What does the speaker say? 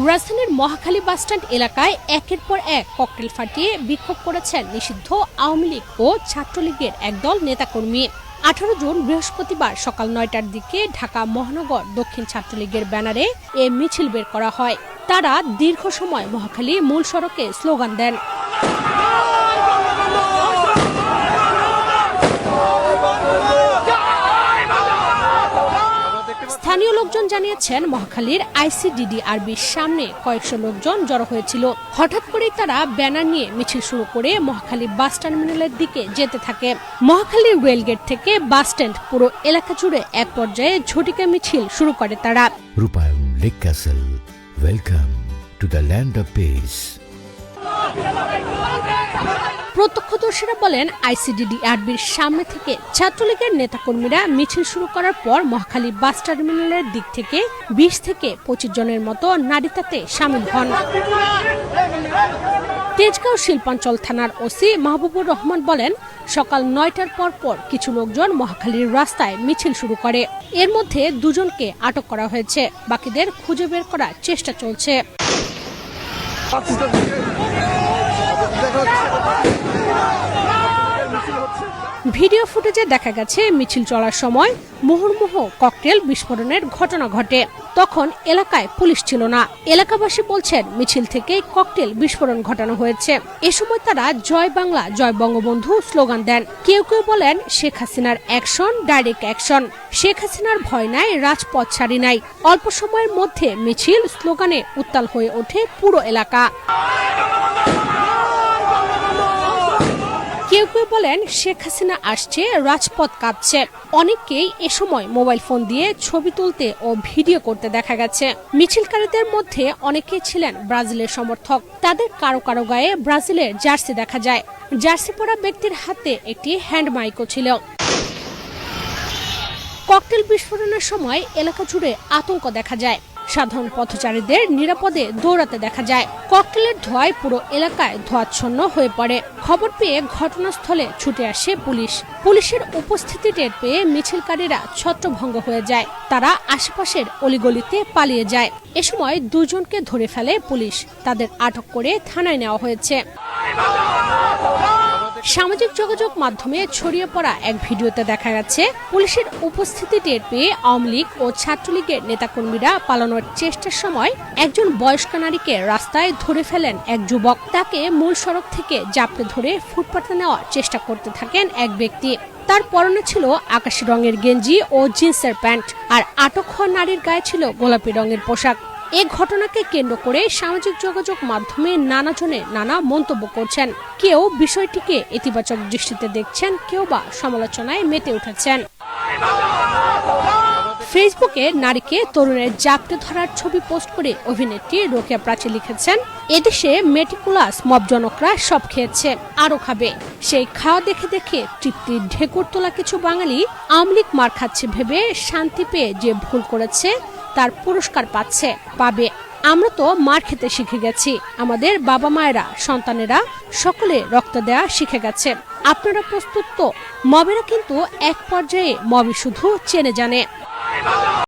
রাজধানীর মহাখালী বাসস্ট্যান্ড এলাকায় একের পর এক ককটেল ফাটিয়ে বিক্ষোভ করেছেন নিষিদ্ধ আওয়ামী লীগ ও ছাত্রলীগের একদল নেতাকর্মী। 18 জুন বৃহস্পতিবার সকাল 9টার দিকে ঢাকা মহানগর দক্ষিণ ছাত্রলীগের ব্যানারে এ মিছিল বের করা হয়। তারা দীর্ঘ সময় মহাখালী মূল সড়কে স্লোগান দেন। স্থানীয় লোকজন জানিয়েছেন, মহাখালীর আইসিডিডিআরবির সামনে কয়েকশো লোকজন জড়ো হয়েছিল। হঠাৎ করেই তারা ব্যানার নিয়ে মিছিল শুরু করে মহাখালী বাস টার্মিনালের দিকে যেতে থাকে। মহাখালী রেলগেট থেকে বাস স্ট্যান্ড পুরো এলাকা জুড়ে এক পর্যায়ে ঝটিকা মিছিল শুরু করে তারা। রূপায়ণ lake castle, welcome to the land of piece. প্রত্যক্ষদর্শীরা বলেন, আইসিডিডিআরবির সামনে থেকে ছাত্রলীগের নেতাকর্মীরা মিছিল শুরু করার পর মহাখালী বাস টার্মিনালের দিক থেকে 20 থেকে 25 জনের মতো নারী তাতে সামিল হন। তেজগাঁও শিল্পাঞ্চল থানার ওসি মাহবুবুর রহমান বলেন, সকাল 9টার পর কিছু লোকজন মহাখালীর রাস্তায় মিছিল শুরু করে। এর মধ্যে 2 জনকে আটক করা হয়েছে, বাকিদের খুঁজে বের করার চেষ্টা চলছে। ভিডিও ফুটেজে দেখা গেছে, মিছিল চলার সময় মুহুর্মুহু ককটেল বিস্ফোরণের ঘটনা ঘটে। তখন এলাকায় পুলিশ ছিল না। এলাকাবাসী বলছেন, মিছিল থেকে ককটেল বিস্ফোরণ ঘটানো হয়েছে। এ সময় তারা জয় বাংলা, জয় বঙ্গবন্ধু স্লোগান দেন। কেউ কেউ বলেন, শেখ হাসিনার অ্যাকশন, ডাইরেক্ট অ্যাকশন। শেখ হাসিনার ভয় নাই, রাজপথ ছাড়ি নাই। অল্প সময়ের মধ্যে মিছিল স্লোগানে উত্তাল হয়ে ওঠে পুরো এলাকা। কেউ কেউ বলেন, শেখ হাসিনা আসছে, রাজপথ কাঁপছে। অনেককেই এ সময় মোবাইল ফোন দিয়ে ছবি তুলতে ও ভিডিও করতে দেখা গেছে। মিছিলকারীদের মধ্যে অনেকেই ছিলেন ব্রাজিলের সমর্থক। তাদের কারো কারো গায়ে ব্রাজিলের জার্সি দেখা যায়। জার্সি পরা ব্যক্তির হাতে একটি হ্যান্ড মাইকও ছিল। ককটেল বিস্ফোরণের সময় এলাকা জুড়ে আতঙ্ক দেখা যায়। সাধারণ পথচারীদের নিরাপদে দৌড়াতে দেখা যায়। ককটেলের ধোঁয়ায় পুরো এলাকায় ধোঁয়াচ্ছন্ন হয়ে পড়ে। খবর পেয়ে ঘটনাস্থলে ছুটে আসে পুলিশ। পুলিশের উপস্থিতি টের পেয়ে মিছিলকারীরা ছত্রভঙ্গ হয়ে যায়। তারা আশেপাশের অলিগলিতে পালিয়ে যায়। এ সময় 2 জনকে ধরে ফেলে পুলিশ। তাদের আটক করে থানায় নেওয়া হয়েছে। সামাজিক যোগাযোগ মাধ্যমে ছড়িয়ে পড়া এক ভিডিওতে দেখা গেছে, পুলিশের উপস্থিতি টের পেয়ে আওয়ামী লীগ ও ছাত্রলীগের নেতাকর্মীরা পালানোর চেষ্টার সময় একজন বয়স্ক নারীকে রাস্তায় ধরে ফেলেন এক যুবক। তাকে মূল সড়ক থেকে জাপটে ধরে ফুটপাতে নেওয়ার চেষ্টা করতে থাকেন এক ব্যক্তি। তার পরনে ছিল আকাশি রঙের গেঞ্জি ও জিন্সের প্যান্ট, আর আটক হওয়া নারীর গায়ে ছিল গোলাপি রঙের পোশাক। এই ঘটনাকে কেন্দ্র করে সামাজিক যোগাযোগ মাধ্যমে নানাজনে নানা মন্তব্য করছেন। কেউ বিষয়টিকে ইতিবাচক দৃষ্টিতে দেখছেন, কেউ বা সমালোচনায় মেতে উঠেছেন। ফেসবুকে নারীকে তরুণের জাপটে ধরার ছবি পোস্ট করে অভিনেত্রী রোকেয়া প্রাচী লিখেছেন, এদেশে মেটিকুলাস মবজনকরা সব খেয়েছে, আরো খাবে। সেই খাওয়া দেখে দেখে তৃপ্তির ঢেকুর তোলা কিছু বাঙালি আওয়ামী লীগ মার খাচ্ছে ভেবে শান্তি পেয়ে যে ভুল করেছে তার পুরস্কার পাবে। আমরা তো মার খেতে শিখে গেছি। আমাদের বাবা মায়েরা, সন্তানেরা সকলে রক্ত দেয়া শিখে গেছে। আপনারা প্রস্তুত তো? মবেরা কিন্তু এক পর্যায়ে মবই শুধু চেনে জানে।